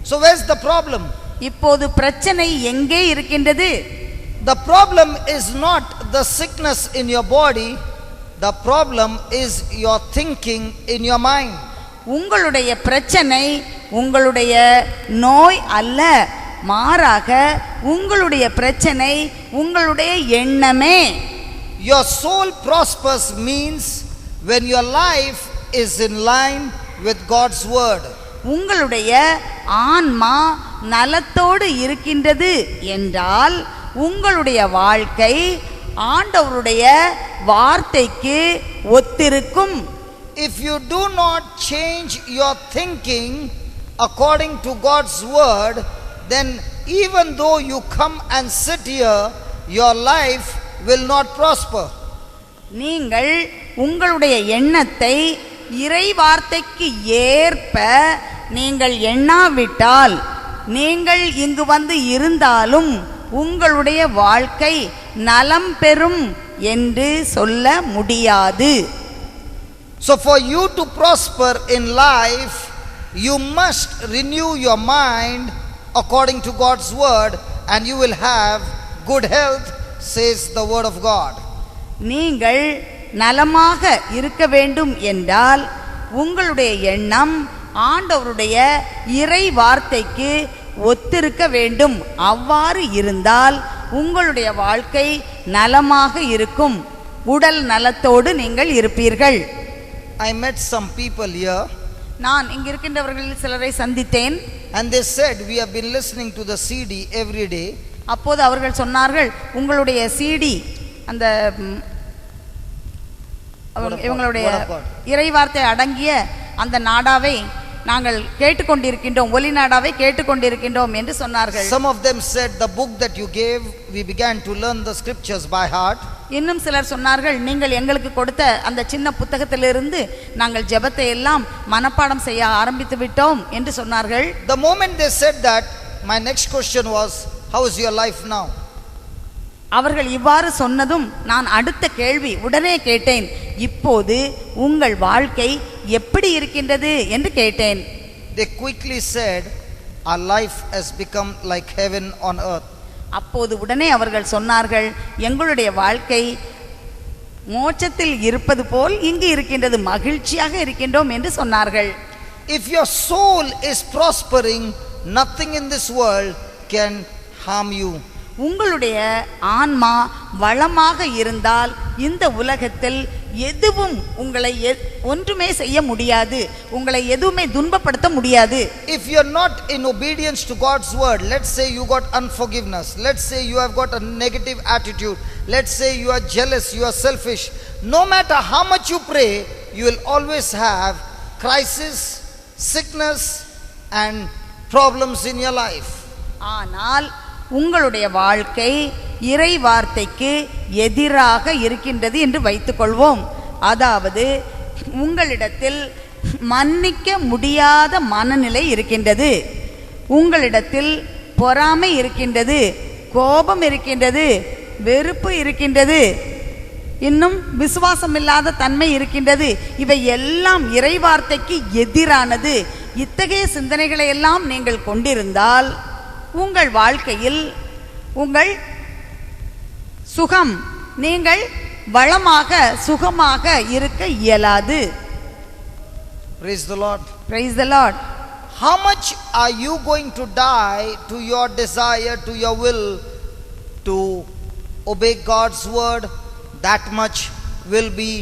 So where's the problem? இப்போது பிரச்சனை எங்கே இருக்கின்றது? The problem is not the sickness in your body. The problem is your thinking in your mind. உங்களுடைய பிரச்சனை உங்களுடைய நோய் அல்ல, மாறாக உங்களுடைய பிரச்சனை உங்களுடைய எண்ணமே. Your soul prospers means when your life is in line with God's word. உங்களுடைய ஆன்மா நலத்தோடு இருக்கின்றது என்றால் உங்களுடைய வாழ்க்கை ஆண்டவருடைய வார்த்தைக்கு ஒத்திருக்கும். If you do not change your thinking according to God's word, then even though you come and sit here, your life will not prosper. நீங்கள் உங்களுடைய எண்ணத்தை இறை வார்த்தைக்கு ஏற்ப நீங்கள் எண்ணாவிட்டால், நீங்கள் இங்கு வந்து இருந்தாலும் உங்களுடைய வாழ்க்கை நலம் பெறும் என்று சொல்ல முடியாது. So for you to prosper in life, you must renew your mind according to God's word, and you will have good health, says the word of God. நீங்கள் நலமாக இருக்க வேண்டும் என்றால் உங்களுடைய எண்ணம் ஆண்டவருடைய இறை வார்த்தைக்கு ஒத்திருக்க வேண்டும். அவ்வாறு இருந்தால் உங்களுடைய வாழ்க்கை நலமாக இருக்கும், உடல் நலத்தோடு நீங்கள் இருப்பீர்கள். I met some people here, நான் இங்கு இருக்கின்றவர்களில் சிலரை சந்தித்தேன். and they said, we have been listening to the CD every day. அப்போது அவர்கள் சொன்னார்கள், உங்களுடைய சிடி அந்த இவங்களுடைய இறைவார்த்தை அடங்கிய அந்த நாடாவை நாங்கள் கேட்டுக்கொண்டிருக்கின்றோம், ஒலி நாடாவை கேட்டுக்கொண்டிருக்கின்றோம் என்று சொன்னார்கள். Some of them said, the book that you gave, we began to learn the scriptures by heart. இன்னும் சிலர் சொன்னார்கள், நீங்கள் எங்களுக்கு கொடுத்த அந்த சின்ன புத்தகத்திலிருந்து நாங்கள் ஜெபத்தை எல்லாம் மனப்பாடம் செய்ய ஆரம்பித்து விட்டோம் என்று சொன்னார்கள். The moment they said that, my next question was, how is your life now? அவர்கள் இவ்வாறு சொன்னதும் நான் அடுத்த கேள்வி உடனே கேட்டேன், இப்போது உங்கள் வாழ்க்கை எப்படி இருக்கின்றது என்று கேட்டேன். They quickly said, our life has become like heaven on earth. அப்போது உடனே அவர்கள் சொன்னார்கள், எங்களுடைய வாழ்க்கை மோட்சத்தில் இருப்பது போல் இங்கு இருக்கின்றது, மகிழ்ச்சியாக இருக்கின்றோம் என்று சொன்னார்கள். If your soul is prospering, nothing in this world can harm you. உங்களுடைய ஆன்மா வளமாக இருந்தால் இந்த உலகத்தில் எதுவும் உங்களை ஒன்றுமே செய்ய முடியாது, உங்களை எதுவுமே துன்பப்படுத்த முடியாது. If you are not in obedience to God's word, let's say you got unforgiveness, let's say you have got a negative attitude, let's say you are jealous, you are selfish, no matter how much you pray, you will always have crisis, sickness and problems in your life. ஆனால் உங்களுடைய வாழ்க்கை இறை வார்த்தைக்கு எதிராக இருக்கின்றது என்று வைத்துக்கொள்வோம். அதாவது உங்களிடத்தில் மன்னிக்க முடியாத மனநிலை இருக்கின்றது, உங்களிடத்தில் பொறாமை இருக்கின்றது, கோபம் இருக்கின்றது, வெறுப்பு இருக்கின்றது, இன்னும் விசுவாசம் இல்லாத தன்மை இருக்கின்றது. இவை எல்லாம் இறை வார்த்தைக்கு எதிரானது. இத்தகைய சிந்தனைகளை எல்லாம் நீங்கள் கொண்டிருந்தால் உங்கள் வாழ்க்கையில் உங்கள் சுகம், நீங்கள் வளமாக சுகமாக இருக்க இயலாது. Praise the Lord. Praise the Lord. How much are you going to die to your desire, to your will to obey God's word? That much will be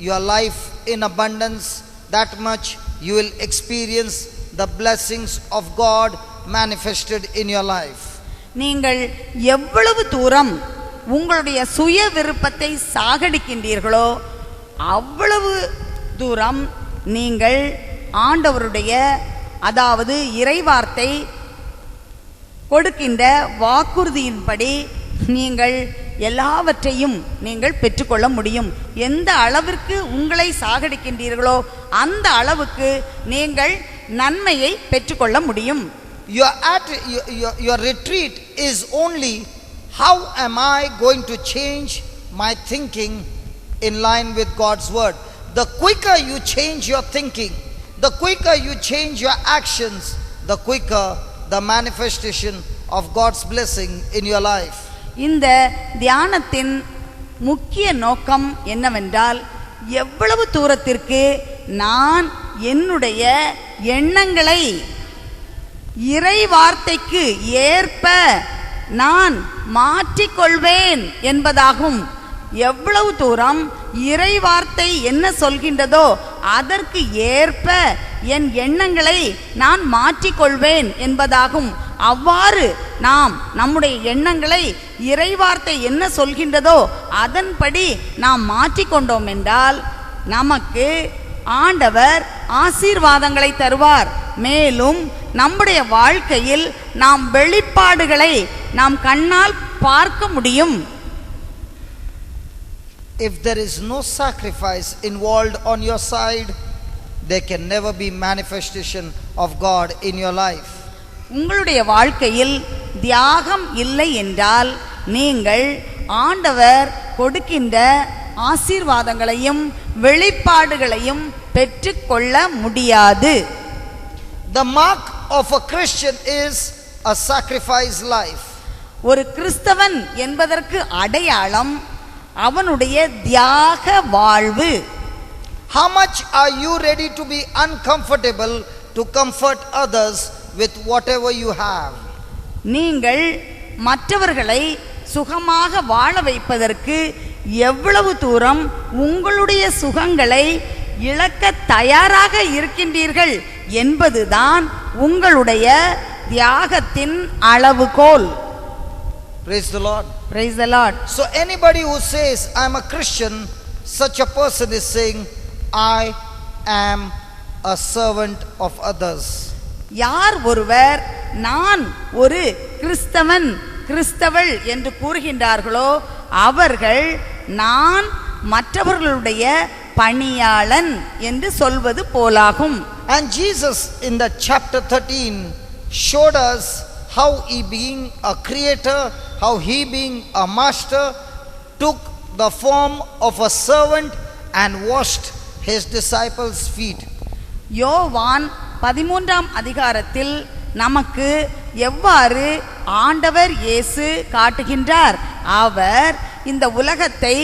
your life in abundance. That much you will experience the blessings of God manifested in your life. நீங்கள் எவ்வளவு தூரம் உங்களுடைய சுய விருப்பத்தை சாகடிக்கின்றீர்களோ அவ்வளவு தூரம் நீங்கள் ஆண்டவருடைய, அதாவது இறைவார்த்தை கொடுக்கின்ற வாக்குறுதியின்படி நீங்கள் எல்லாவற்றையும் நீங்கள் பெற்றுக்கொள்ள முடியும். எந்த அளவிற்கு உங்களை சாகடிக்கின்றீர்களோ அந்த அளவுக்கு நீங்கள் நன்மையை பெற்றுக்கொள்ள முடியும். Your retreat is only, how am I going to change my thinking in line with God's word? The quicker you change your thinking, the quicker you change your actions, the quicker the manifestation of God's blessing in your life. இந்த தியானத்தின் முக்கிய நோக்கம் என்னவென்றால், எவ்வளவு தூரத்திற்கு நான் என்னுடைய எண்ணங்களை இறை வார்த்தைக்கு ஏற்ப நான் மாற்றிக்கொள்வேன் என்பதாகும். எவ்வளவு தூரம் இறை வார்த்தை என்ன சொல்கின்றதோ அதற்கு ஏற்ப என் எண்ணங்களை நான் மாற்றிக்கொள்வேன் என்பதாகும். அவ்வாறு நாம் நம்முடைய எண்ணங்களை இறைவார்த்தை என்ன சொல்கின்றதோ அதன்படி நாம் மாற்றிக்கொண்டோம் என்றால் நமக்கு ஆண்டவர் ஆசீர்வாதங்களை தருவார். மேலும் நம்முடைய வாழ்க்கையில் நாம் வெளிப்பாடுகளை நாம் கண்ணால் பார்க்க முடியும். If there is no sacrifice involved on your side, there can never be manifestation of God in your life. உங்களுடைய வாழ்க்கையில் தியாகம் இல்லை என்றால் நீங்கள் ஆண்டவர் கொடுக்கின்ற ஆசீர்வாதங்களையும் வெளிப்பாடுகளையும் பெற்றுக்கொள்ள முடியாது. The mark of a Christian is a sacrifice life. ஒரு கிறிஸ்தவன் என்பதற்கு அடையாளம் அவனுடைய தியாக வாழ்வு. How much are you ready to be uncomfortable to comfort others with whatever you have? நீங்கள் மற்றவர்களை சுகமாக வாழ வைப்பதற்கு எவ்வளவு தூரம் உங்களுடைய சுகங்களை இழக்க தயாராக இருக்கின்றீர்கள் என்பதுதான் உங்களுடைய தியாகத்தின் அளவுகோல். Praise the Lord. Praise the Lord. So anybody who says I am a Christian, such a person is saying I am a servant of others. யார் ஒருவர் நான் ஒரு கிறிஸ்தவன் கிறிஸ்தவள் என்று கூறுகின்றார்களோ அவர்கள் நான் மற்றவர்களுடைய பணியாளன் என்று சொல்வது போலாகும். And Jesus in the chapter 13 showed us how he being a creator, how he being a master took the form of a servant and washed his disciples' feet. யோவான் 13ஆம் அதிகாரத்தில் நமக்கு எவ்வாறு ஆண்டவர் இயேசு காட்டுகின்றார். அவர் இந்த உலகத்தை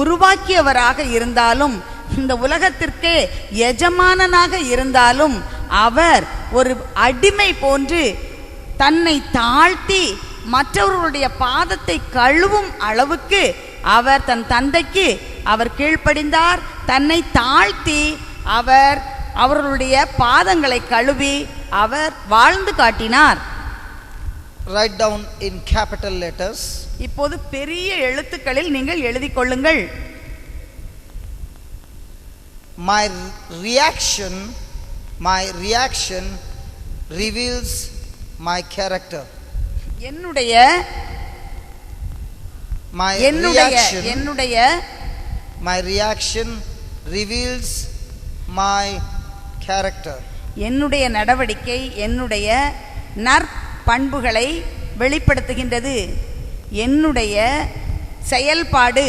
உருவாக்கியவராக இருந்தாலும் இந்த உலகத்திற்கே எஜமானனாக இருந்தாலும் அவர் ஒரு அடிமை போன்று தன்னை தாழ்த்தி மற்றவர்களுடைய பாதத்தை கழுவும் அளவுக்கு அவர் தன் தந்தைக்கு அவர் கீழ்ப்படிந்தார். தன்னை தாழ்த்தி அவர் அவர்களுடைய பாதங்களை கழுவி அவர் வாழ்ந்து காட்டினார். Write down in capital letters. இப்போது பெரிய எழுத்துக்களில் நீங்கள் எழுதிக் கொள்ளுங்கள். My reaction reveals my character. என்னுடைய my reaction reveals my character. என்னுடைய நடவடிக்கை என்னுடைய நற்பண்புகளை வெளிப்படுத்துகின்றது. என்னுடைய செயல்பாடு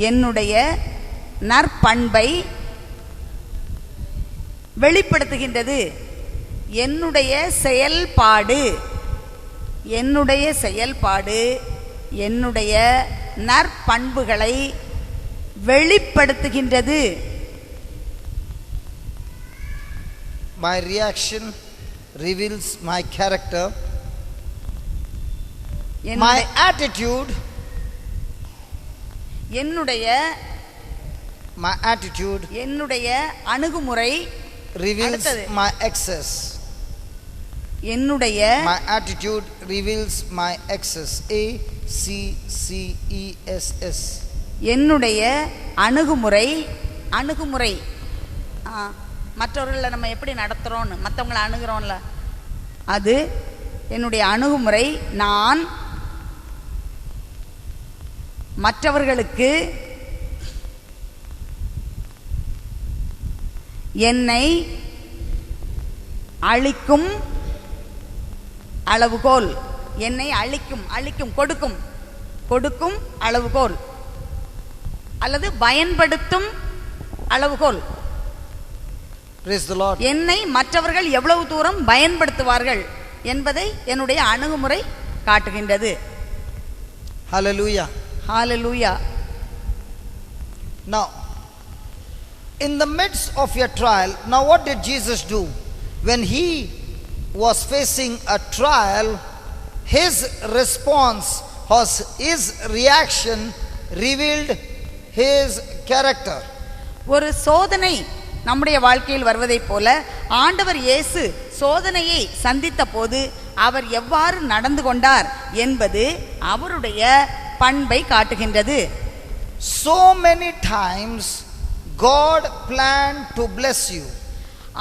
என்னுடைய நற்பண்பை வெளிப்படுத்துகின்றது. என்னுடைய செயல்பாடு என்னுடைய நற்பண்புகளை வெளிப்படுத்துகின்றது. My reaction reveals my character. My attitude என்னுடைய அணுகுமுறை reveals my excess. My attitude reveals my excess. ACCESS. என்னுடைய அணுகுமுறை மற்றவர்களை நம்ம எப்படி நடத்துகிறோன்னு மற்றவங்களை அணுகிறோம்ல அது என்னுடைய அணுகுமுறை. நான் மற்றவர்களுக்கு என்னை அளிக்கும் அளவுகோல் கொடுக்கும் அளவுகோல் அல்லது பயன்படுத்தும் அளவுகோல். Praise the Lord. என்னை மற்றவர்கள் எவ்வளவு தூரம் பயன்படுத்துவார்கள் என்பதை என்னுடைய அணுகுமுறை காட்டுகின்றது. Hallelujah. Hallelujah. Now, in the midst of your trial, now what did Jesus do? When he was facing a trial, his response or his reaction revealed his character. ஒரு சோதனை நம்முடைய வாழ்க்கையில் வருவதைப் போல ஆண்டவர் இயேசு சோதனையை சந்தித்த போது அவர் எவ்வாறு நடந்து கொண்டார் என்பது அவருடைய பண்பை காட்டுகின்றது. So many times God planned to bless you.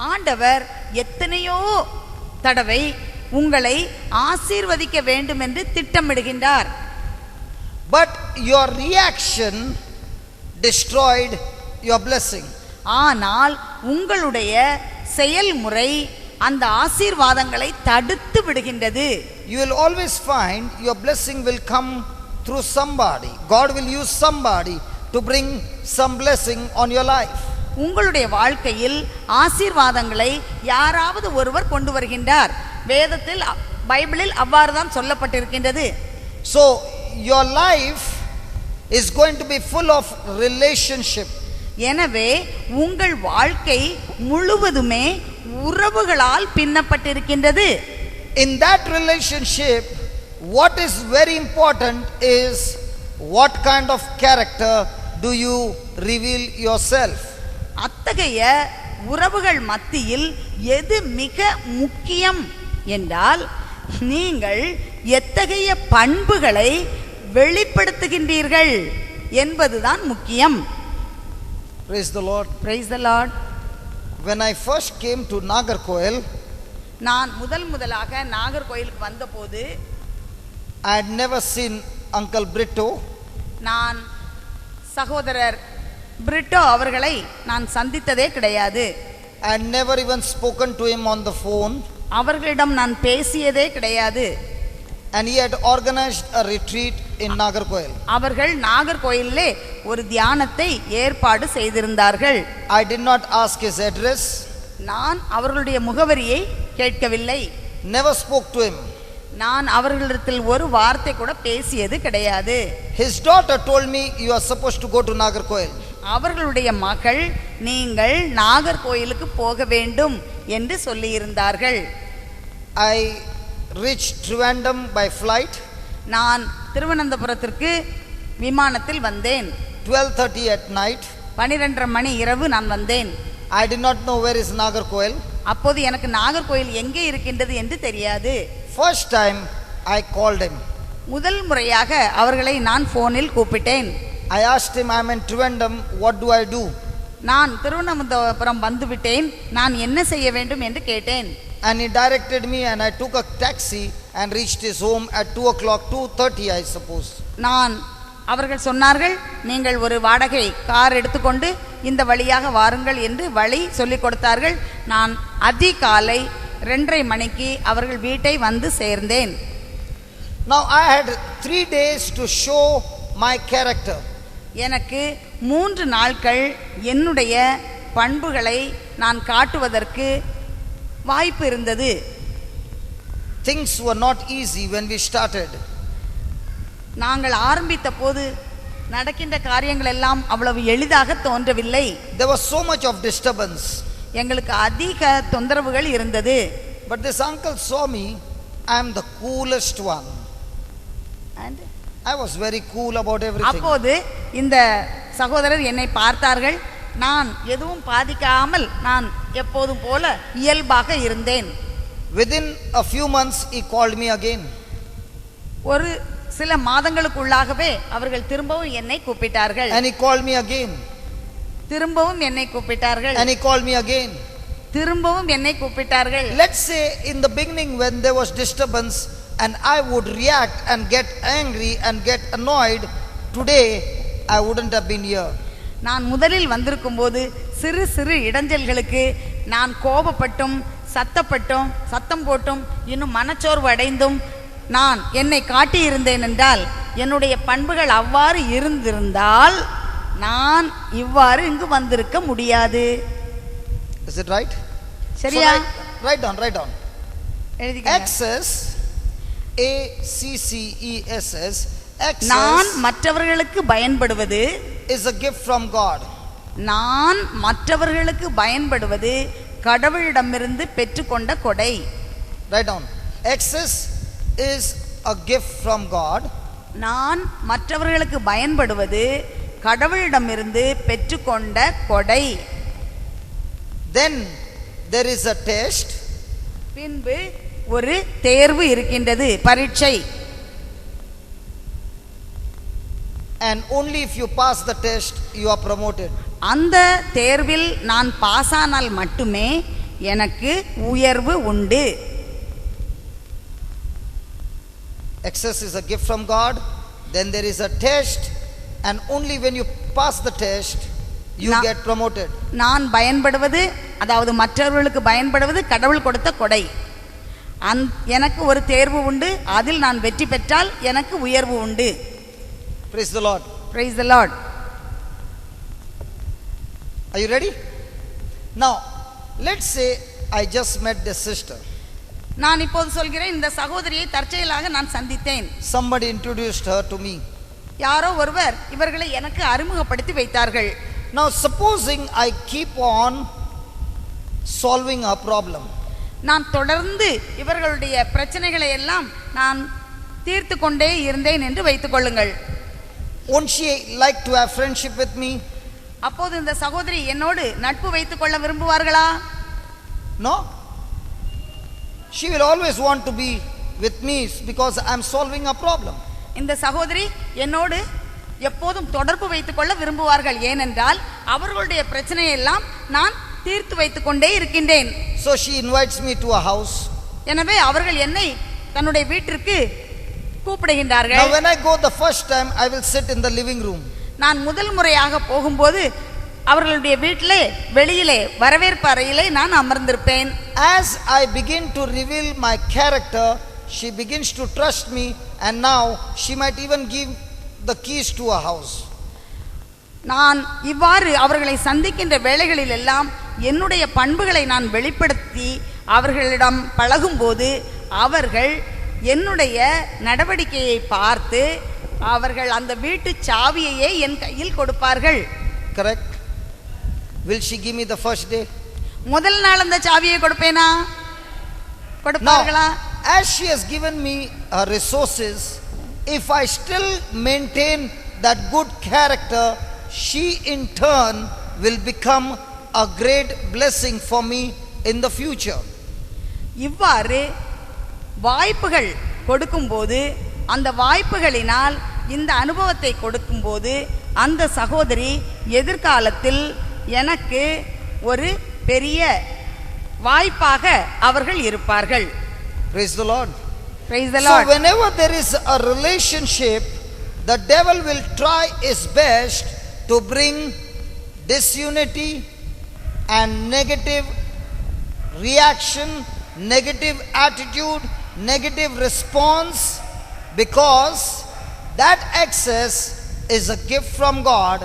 ஆண்டவர் எத்தனையோ தடவை உங்களை ஆசீர்வதிக்க வேண்டும் என்று திட்டமிடுகின்றார். But your reaction destroyed your blessing. ஆனால் உங்களுடைய செயல்முறை அந்த ஆசீர்வாதங்களை தடுத்து விடுகின்றது. You will always find your blessing will come through somebody. God will use somebody to bring some blessing on your life. உங்களுடைய வாழ்க்கையில் ஆசீர்வாதங்களை யாராவது ஒருவர் கொண்டு வருகின்றார். வேதத்தில் பைபிளில் அவ்வாறு தான் சொல்லப்பட்டிருக்கின்றது. So your life is going to be full of relationship. எனவே உங்கள் வாழ்க்கை முழுவதுமே உறவுகளால் பின்னப்பட்டிருக்கின்றது. In that relationship, what is very important is what kind of character do you reveal yourself. அத்தகைய உறவுகள் மத்தியில் எது மிக முக்கியம் என்றால் நீங்கள் எத்தகைய பண்புகளை வெளிப்படுத்துகின்றீர்கள் என்பதுதான் முக்கியம். Praise the Lord. Praise the Lord. When I first came to Nagarkoil, நான் முதலாக நாகர்கோயிலுக்கு வந்தபோது I had never seen Uncle Brito. நான் சகோதரர் பிரிட்டோ அவர்களை நான் சந்தித்ததே கிடையாது. I had never even spoken to him on the phone. அவர்களிடம் நான் பேசியதே கிடையாது. And he had organized a retreat in Nagarkoil. அவர்கள் நாகர்கோயிலே ஒரு தியானத்தை ஏற்பாடு செய்திருந்தார்கள். I did not ask his address. நான் அவர்களுடைய முகவரியை கேட்கவில்லை. Never spoke to him. நான் அவர்களிடத்தில் ஒரு வார்த்தை கூட பேசியது கிடையாது. His daughter told me you are supposed to go to Nagarkoil. அவர்களுடைய மகள் நீங்கள் நாகர்கோயிலுக்கு போக வேண்டும் என்று சொல்லியிருந்தார்கள். I reached Trivandrum by flight. நான் திருவனந்தபுரத்திற்கு விமானத்தில் வந்தேன். 12:30 at night. 12:30 மணி இரவு நான் வந்தேன். I did not know where is Nagarkoil. அப்போது எனக்கு நாகர்கோயில் எங்கே இருக்கின்றது என்று தெரியாது. First time I called him. முதல் முறையாக அவர்களை நான் போனில் கூப்பிட்டேன். I asked him, I am in Trivandrum, what do I do? நான் திருவனந்தபுரம் வந்துவிட்டேன், நான் என்ன செய்ய வேண்டும் என்று கேட்டேன். And he directed me and I took a taxi and reached his home at 2 o'clock, 2:30 I suppose. அவர்கள் சொன்னார்கள், நீங்கள் ஒரு வாடகை கார் எடுத்துக்கொண்டு இந்த வழியாக வாருங்கள் என்று வழி சொல்லிக் கொடுத்தார்கள். நான் அதிகாலை 2:30 மணிக்கு அவர்கள் வீட்டை வந்து சேர்ந்தேன். Now I had 3 days to show my character. எனக்கு 3 நாட்கள் என்னுடைய பண்புகளை நான் காட்டுவதற்கு வாய்ப்பு இருந்தது. Things were not easy when we started. நாங்கள் ஆரம்பித்த போது நடக்கின்ற காரியங்கள் எல்லாம் அவ்வளவு எளிதாக தோன்றவில்லை. There was so much of disturbance. எங்களுக்கு அதிக தொந்தரவுகள் இருந்தது. But this uncle saw me, I am the coolest one. And I was very cool about everything. அப்போது இந்த சகோதரர் என்னை பார்த்தார்கள். நான் எதுவும் பாதிக்காமல் நான் எப்போதும் போல இயல்பாக இருந்தேன். Within a few months he called me again. ஒரு சில மாதங்களுக்குள்ளாகவே அவர்கள் திரும்பவும் என்னை கூப்பிட்டார்கள். And he called me again. திரும்பவும் என்னை கூப்பிட்டார்கள். And he called me again. திரும்பவும் என்னை கூப்பிட்டார்கள். Let's say in the beginning when there was disturbance and I would react and get angry and get annoyed, today I wouldn't have been here. நான் முதலில் வந்திருக்கும் போது சிறு சிறு இடைஞ்சல்களுக்கு நான் கோபப்பட்டும் சத்தம் போட்டும் இன்னும் மனச்சோர்வு அடைந்தும் நான் என்னை காட்டியிருந்தேன் என்றால், என்னுடைய பண்புகள் அவ்வாறு இருந்திருந்தால் நான் இவ்வாறு இங்கு வந்திருக்க முடியாது. Is it right? சரியா? Write down. எழுதிக்கங்க. Access, ACCESS, நான் access மற்றவர்களுக்கு பயன்படுவது, is a gift from God. நான் மற்றவர்களுக்கு பயன்படுவது கடவுளிடமிருந்து பெற்றுக்கொண்ட கொடை. Write down. Access is a gift from God. நான் மற்றவர்களுக்கு பயன்படுவது கடவுளிடமிருந்து பெற்றுக்கொண்ட கொடை. Then there is a test. பின்பு ஒரு தேர்வு இருக்கின்றது, பரீட்சை. And only if you pass the test, you are promoted. அந்த தேர்வில் நான் பாஸ் ஆனால் மட்டுமே எனக்கு உயர்வு உண்டு. Access is a gift from God. Then there is a test, and only when you pass the test, you get promoted. நான் பயன்படுவது, அதாவது மற்றவர்களுக்கு பயன்படுவது கடவுள் கொடுத்த கொடை. எனக்கு ஒரு தேர்வு உண்டு, அதில் நான் வெற்றி பெற்றால் எனக்கு உயர்வு உண்டு. Praise the Lord. Praise the Lord. Are you ready? Now, let's say I just met this sister. நான் இப்போது சொல்கிறேன், இந்த சகோதரியை தற்செயலாக நான் சந்தித்தேன். Somebody introduced her to me. யாரோ ஒருவர் இவர்களை எனக்கு அறிமுகப்படுத்தி வைத்தார்கள். Now, supposing I keep on solving a problem. நான் தொடர்ந்து இவர்களுடைய பிரச்சனைகளை எல்லாம் நான் தீர்த்து கொண்டே இருந்தேன் என்று வைத்துக் கொள்ளுங்கள். Won't she like to have friendship with me? அப்போது இந்த சகோதரி என்னோடு நட்பு வைத்துக் கொள்ள விரும்புவார்களா? No. She will always want to be with me because I am solving a problem. இந்த சகோதரி என்னோடு எப்போதும் தொடர்பு வைத்துக் கொள்ள விரும்புவார்கள், ஏனென்றால் அவர்களுடைய பிரச்சனையை எல்லாம் நான் தீர்த்து வைத்துக் கொண்டே இருக்கின்றேன். So she invites me to a house. எனவே அவர்கள் என்னை தன்னுடைய வீட்டிற்கு கூப்பிடுகின்றார்கள். Now when I go the first time, I will sit in the living room. நான் முதல் முறையாக போகும்போது அவர்களுடைய வீட்டிலே வெளியிலே வரவேற்பு அறையிலே நான் அமர்ந்திருப்பேன். As I begin to reveal my character, she begins to trust me, and now she might even give the keys to a house. நான் இவ்வாறு அவர்களை சந்திக்கின்ற வேளைகளில் எல்லாம் என்னுடைய பண்புகளை நான் வெளிப்படுத்தி அவர்களிடம் பழகும்போது அவர்கள் என்னுடைய நடவடிக்கையை பார்த்து அவர்கள் அந்த வீட்டு சாவியையே என் கையில் கொடுப்பார்கள். Correct? Will she give me the first day? முதல் நாள் அந்த சாவியை கொடுப்பேனா? கொடுப்பார்களா? Now, as she has given me her resources, if I still maintain that good character, she in turn will become a great blessing for me in the future. இவ்வாறு வாய்ப்புகள் கொடுக்கும்போது, அந்த வாய்ப்புகளினால் இந்த அனுபவத்தை கொடுக்கும்போது அந்த சகோதரி எதிர்காலத்தில் எனக்கு ஒரு பெரிய வாய்ப்பாக அவர்கள் இருப்பார்கள். Praise the Lord. Praise the Lord. So whenever there is a relationship, the devil will try his best to bring disunity and negative reaction, negative attitude, negative response, because that access is a gift from God,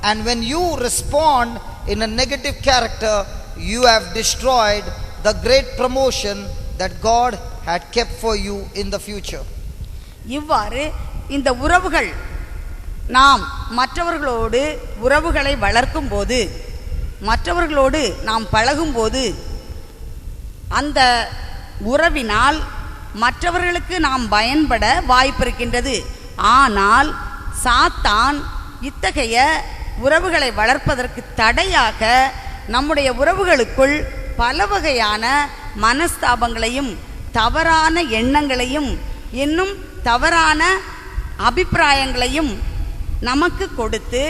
and when you respond in a negative character, you have destroyed the great promotion that God had kept for you in the future. இவ்வாறு இந்த உறவுகள், நாம் மற்றவர்களோடு உறவுகளை வளர்க்கும் போது, மற்றவர்களோடு நாம் பழகும்போது அந்த உறவினால் மற்றவர்களுக்கு நாம் பயன்பட வாய்ப்பிருக்கின்றது. ஆனால் சாத்தான் இத்தகைய உறவுகளை வளர்ப்பதற்கு தடையாக நம்முடைய உறவுகளுக்குள் பல வகையான மனஸ்தாபங்களையும் தவறான எண்ணங்களையும் இன்னும் தவறான அபிப்பிராயங்களையும் நமக்கு கொடுத்து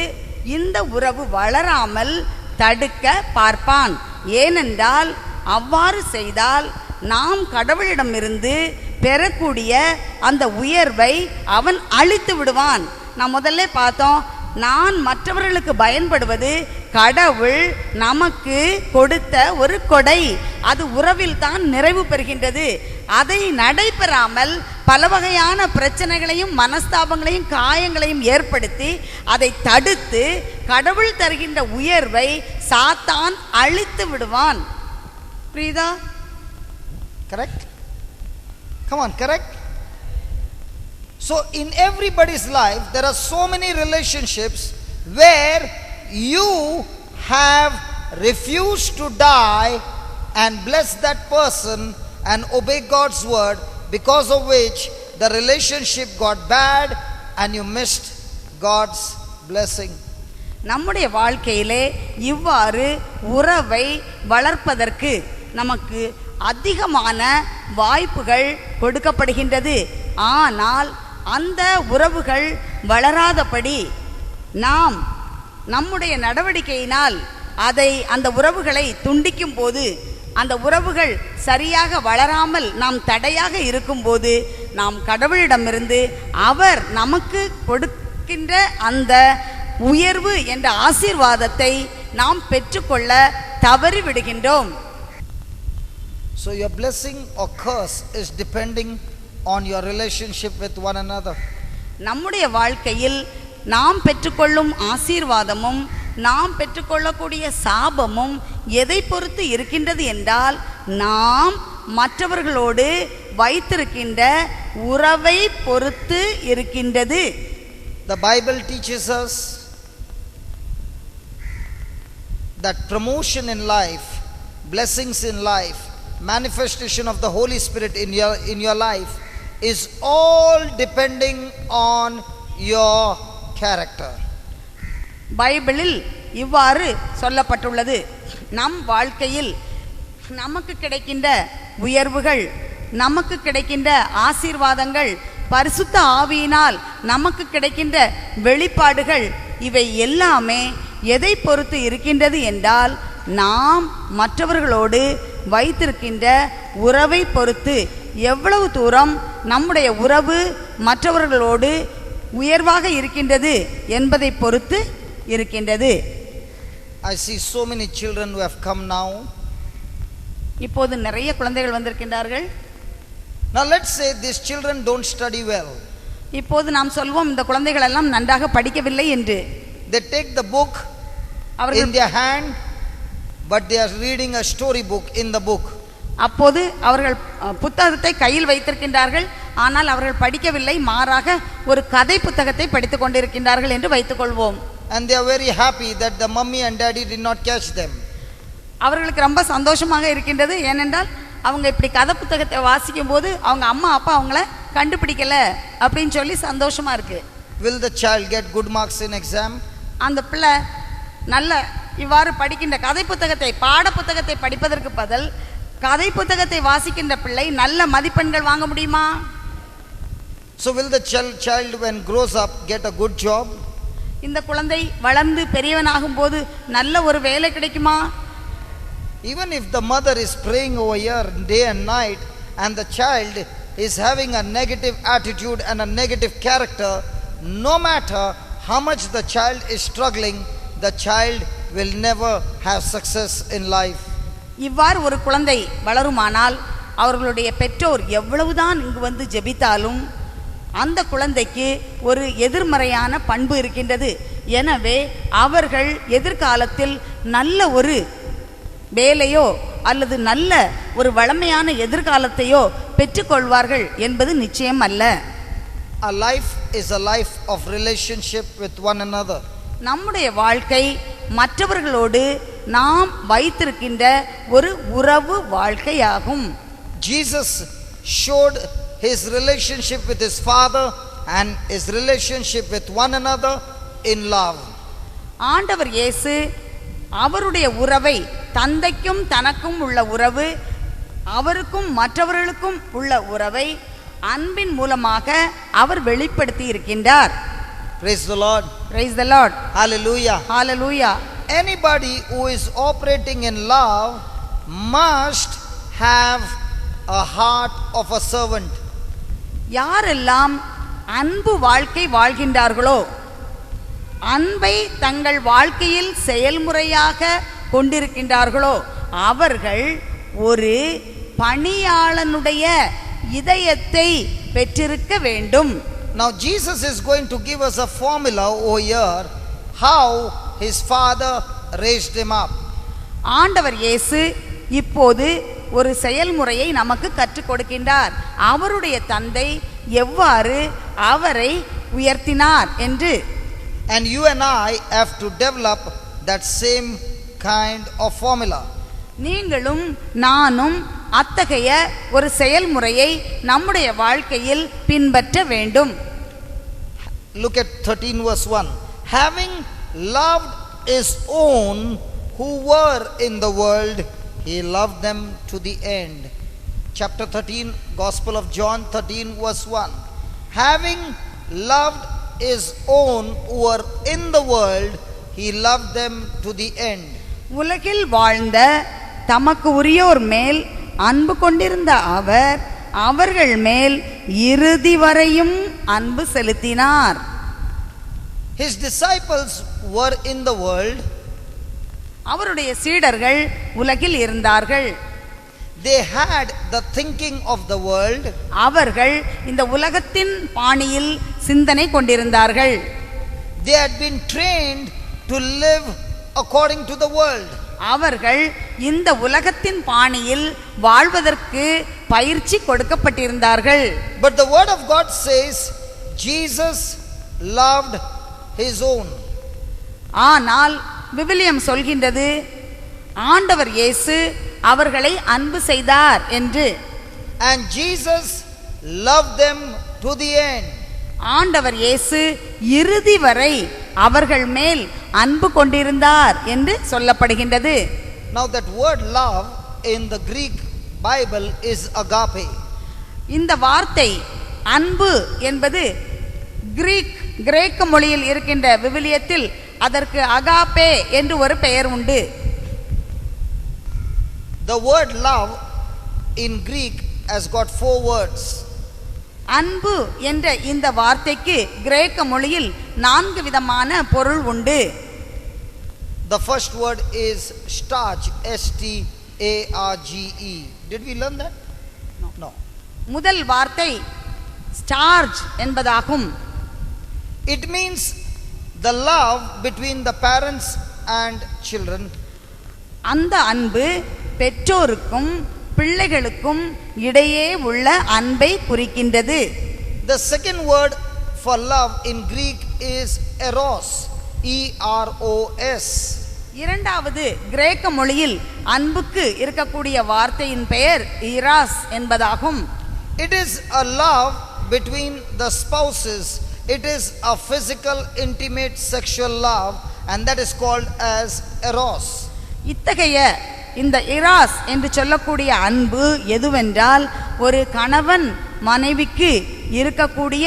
இந்த உறவு வளராமல் தடுக்க பார்ப்பான். ஏனென்றால் அவ்வாறு செய்தால் நாம் கடவுளிடமிருந்து பெறக்கூடிய அந்த உயர்வை அவன் அழித்து விடுவான். நாம் முதல்ல பார்த்தோம், நான் மற்றவர்களுக்கு பயன்படுவது கடவுள் நமக்கு கொடுத்த ஒரு கொடை. அது உறவில் தான் நிறைவு பெறுகின்றது. அதை நடைபெறாமல் பல வகையான பிரச்சனைகளையும் மனஸ்தாபங்களையும் காயங்களையும் ஏற்படுத்தி அதை தடுத்து கடவுள் தருகின்ற உயர்வை சாத்தான் அழித்து விடுவான். புரியுதா? Correct? Come on, correct? So in everybody's life there are so many relationships where you have refused to die and bless that person and obey God's word, because of which the relationship got bad and you missed God's blessing. நம்முடைய வாழ்க்கையிலே இவ்வாறு உறவை வளர்ப்பதற்கு நமக்கு அதிகமான வாய்ப்புகள் கொடுக்கப்படுகின்றது. ஆனால் அந்த உறவுகள் வளராதபடி நாம் நம்முடைய நடவடிக்கையினால் அந்த உறவுகளை துண்டிக்கும் போது, அந்த உறவுகள் சரியாக வளராமல் நாம் தடையாக இருக்கும்போது, நாம் கடவுளிடமிருந்து அவர் நமக்கு கொடுக்கின்ற அந்த உயர்வு என்ற ஆசீர்வாதத்தை நாம் பெற்றுக்கொள்ள தவறி விடுகின்றோம். So your blessing or curse is depending on your relationship with one another. நம்முடைய வாழ்க்கையில் நாம் பெற்றுக்கொள்ளும் ஆசீர்வாதமும் நாம் பெற்றுக்கொள்ளக்கூடிய சாபமும் எதை பொறுத்து இருக்கின்றது என்றால், நாம் மற்றவர்களோடு வைத்திருக்கின்ற உறவை பொறுத்து இருக்கின்றது. The Bible teaches us that promotion in life, blessings in life, manifestation of the Holy Spirit in your life is all depending on your character. பைபிளில் இவ்வாறு சொல்லப்பட்டுள்ளது. நம் வாழ்க்கையில் நமக்கு கிடைக்கின்ற உயர்வுகள், நமக்கு கிடைக்கின்ற ஆசீர்வாதங்கள், பரிசுத்த ஆவியினால் நமக்கு கிடைக்கின்ற வெளிப்பாடுகள், இவை எல்லாமே எதை பொறுத்து இருக்கின்றது என்றால், நாம் மற்றவர்களோடு வைத்திருக்கின்ற உறவை பொறுத்து. எவ்வளவு தூரம் நம்முடைய உறவு மற்றவர்களோடு உயர்வாக இருக்கின்றது என்பதை பொறுத்து இருக்கின்றது. I see so many children who have come now. இப்போது நிறைய குழந்தைகள் வந்திருக்கின்றார்கள். Now let's say these children don't study well. இப்போது நாம் சொல்வோம் இந்த குழந்தைகள் எல்லாம் நன்றாக படிக்கவில்லை என்று. They take the book in their hand, but they are reading a story book in the book. அப்போது அவர்கள் புத்தகத்தை கையில் வைத்திருக்கின்றார்கள், ஆனால் அவர்கள் படிக்கவில்லை, மாறாக ஒரு கதை புத்தகத்தை படித்துக் கொண்டிருக்கின்றார்கள் என்று வைத்துக் கொள்வோம். And they are very happy that the mummy and daddy did not catch them. அவர்களுக்கு ரொம்ப சந்தோஷமாக இருக்கின்றது. ஏனென்றால் அவங்க இப்படி கதை புத்தகத்தை வாசிக்கும் போது அவங்க அம்மா அப்பா அவங்கள கண்டுபிடிக்கல அப்படின்னு சொல்லி சந்தோஷமா இருக்கு. Will the child get good marks in exam? அந்த பிள்ளை நல்ல இவ்வாறு படிக்கின்ற கதை புத்தகத்தை, பாட புத்தகத்தை படிப்பதற்கு பதில் கதை புத்தகத்தை வாசிக்கின்ற பிள்ளை நல்ல மதிப்பெண்கள் வாங்க முடியுமா? So will the child when grows up get a good job? இந்த குழந்தை வளர்ந்து பெரியவனாகும் போது நல்ல ஒரு வேலை கிடைக்குமா? Even if the mother is praying over here day and night and the child is having a negative attitude and a negative character, no matter how much the child is struggling, the child will never have success in life. இவ்வாறு ஒரு குழந்தை வளருமானால் அவர்களுடைய பெற்றோர் எவ்வளவுதான் இங்கு வந்து ஜெபித்தாலும் அந்த குழந்தைக்கு ஒரு எதிர்மறையான பண்பு இருக்கின்றது. எனவே அவர்கள் எதிர்காலத்தில் நல்ல ஒரு வேலையோ அல்லது நல்ல ஒரு வளமையான எதிர்காலத்தையோ பெற்றுக்கொள்வார்கள் என்பது நிச்சயம் அல்ல. A life is a life of relationship with one another. நம்முடைய வாழ்க்கை மற்றவர்களோடு நாம் வைத்திருக்கின்ற ஒரு உறவு வாழ்க்கையாகும். Jesus showed his relationship with his father and his relationship with one another in love. ஆண்டவர் இயேசு அவருடைய உறவை, தந்தைக்கும் தனக்கும் உள்ள உறவு, அவருக்கும் மற்றவர்களுக்கும் உள்ள உறவை அன்பின் மூலமாக அவர் வெளிப்படுத்தி இருக்கின்றார். Praise the Lord. Praise the Lord. Hallelujah. Hallelujah. Anybody who is operating in love must have a heart of a servant. யாரெல்லாம் அன்பு வாழ்க்கை வாழ்கின்றார்களோ, அன்பை தங்கள் வாழ்க்கையில் செயல்முறையாக கொண்டிருக்கின்றார்களோ, அவர்கள் ஒரு பணியாளனுடைய இதயத்தை பெற்றிருக்க வேண்டும். Now Jesus is going to give us a formula over here how his father raised him up. ஆண்டவர் இயேசு இப்போது ஒரு செயல்முறையை நமக்கு கற்றுக் கொடுக்கின்றார். அவருடைய தந்தை எவ்வாறு அவரை உயர்த்தினார் என்று. And you and I have to develop that same kind of formula. நீங்களும் நானும் அத்தகைய ஒரு செயல்முறையை நம்முடைய வாழ்க்கையில் பின்பற்ற வேண்டும். Look at 13 verse 1. Having loved his own who were in the world, he loved them to the end. Chapter 13, Gospel of John 13 verse 1. Having loved his own who were in the world, he loved them to the end. உலகில் வாழ்ந்த தமக்கு உரியோர் மேல் அன்பு கொண்டிருந்த அவர் அவர்கள் மேல் இறுதி வரையும் அன்பு செலுத்தினார். His disciples were in the world. அவருடைய சீடர்கள் உலகில் இருந்தார்கள். They had the thinking of the world. அவர்கள் இந்த உலகத்தின் பாணியில் சிந்தனை கொண்டிருந்தார்கள். They had been trained to live according to the world. அவர்கள் இந்த உலகத்தின் பாணியில் வாழ்வதற்கு பயிற்சி கொடுக்கப்பட்டிருந்தார்கள். But the word of God says Jesus loved his own. ஆனால் விவிலியம் சொல்கின்றது ஆண்டவர் இயேசு அவர்களை அன்பு செய்தார் என்று. And Jesus loved them to the end. ஆண்டவர் இயேசு இறுதி வரை அவர்கள் மேல் அன்பு கொண்டிருந்தார் என்று சொல்லப்படுகின்றது. Now that word love in the Greek Bible is agape. இந்த வார்த்தை அன்பு என்பது கிரேக்க மொழியில் இருக்கின்ற விவிலியத்தில் அதற்கு அகாபே என்று ஒரு பெயர் உண்டு. The word love in Greek has got 4 words. அன்பு என்ற இந்த வார்த்தைக்கு கிரேக்க மொழியில் 4 விதமான பொருள் உண்டு. The first word is starge, S-T-A-R-G-E. Did we learn that? No. முதல் வார்த்தை ஸ்டார்ஜ் என்பதாகும். It means the love between the parents and children. அந்த அன்பு பெற்றோருக்கும் பிள்ளைகளுக்கும் இடையே உள்ள அன்பை குறிக்கின்றது. The second word for love in Greek is eros, E-R-O-S. இரண்டாவது கிரேக்க மொழியில் அன்புக்கு இருக்கக்கூடிய வார்த்தையின் பெயர் ஈராஸ் என்பதாகும். It is a love between the spouses. It is a physical, intimate, sexual love, and that is called as eros. இத்தகைய இந்த இராஸ் என்று சொல்லக்கூடிய அன்பு எதுவென்றால் ஒரு கணவன் மனைவிக்கு இருக்கக்கூடிய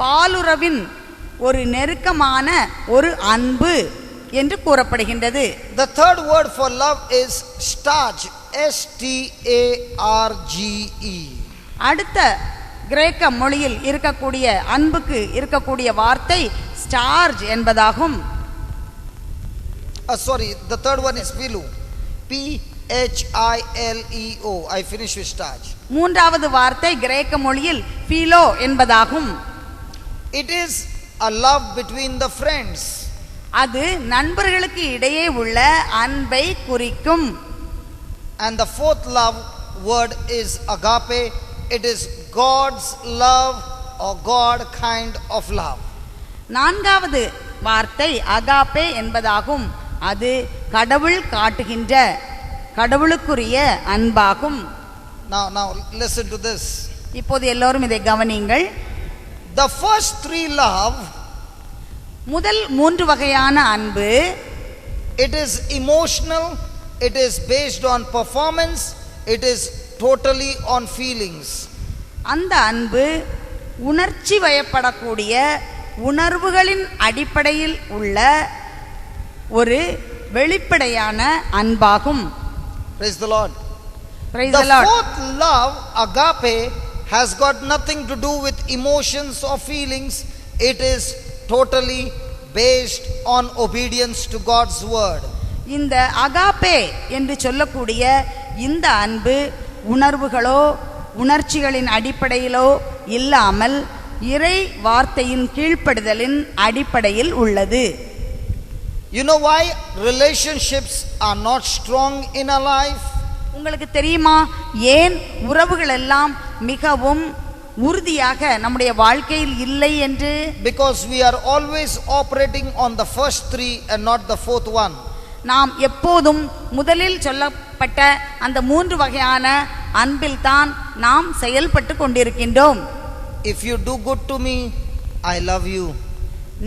பாலுறவின் ஒரு நெருக்கமான ஒரு அன்பு என்று கூறப்படுகின்றது. The third word for love is starge, S-T-A-R-G-E. அடுத்த கிரேக்க மொழியில் இருக்கக்கூடிய அன்புக்கு இருக்கக்கூடிய வார்த்தை ஸ்டார்ஜ் என்பதாகும். The third one is philo, P-H-I-L-E-O. I finish with starge. மூன்றாவது வார்த்தை கிரேக்க மொழியில் philo என்பதாகும். It is a love between the friends. அது நண்பர்களுக்கு இடையே உள்ள அன்பை குறிக்கும். And the fourth love word is agape. It is God's love or God kind of love. நான்காவது வார்த்தை அகாபே என்பதாகும். அது கடவுள் காட்டுகின்ற கடவுளுக்குரிய அன்பாகும். Now listen to this. இப்போது எல்லோரும் இதை கவனியுங்கள். The first 3 love, முதல் 3 வகையான அன்பு, it is emotional, it is based on performance, it is totally on feelings. அந்த அன்பு உணர்ச்சி வயப்படக்கூடிய உணர்வுகளின் அடிப்படையில் உள்ள ஒரு வெளிப்படையான அன்பாகும். Praise the Lord. Praise the the Lord. fourth love, agape, has got nothing to do with emotions or feelings. It is totally based on obedience to God's word. இந்த Agape என்று சொல்லக்கூடிய இந்த அன்பு உணர்வுகளோ உணர்ச்சிகளின் அடிப்படையிலோ இல்லாமல் இறை வார்த்தையின் கீழ்ப்படுதலின் அடிப்படையில் உள்ளது. You know why relationships are not strong in our life? உங்களுக்கு தெரியுமா ஏன் உறவுகள் எல்லாம் மிகவும் உறுதியாக நம்முடைய வாழ்க்கையில் இல்லை என்று? Because we are always operating on the first three and not the fourth one. நாம் எப்போதும் முதலில் சொல்லப்பட்ட அந்த 3 வகையான அன்பில் தான் நாம் செயல்பட்டு கொண்டிருக்கின்றோம். If you do good to me, I love you.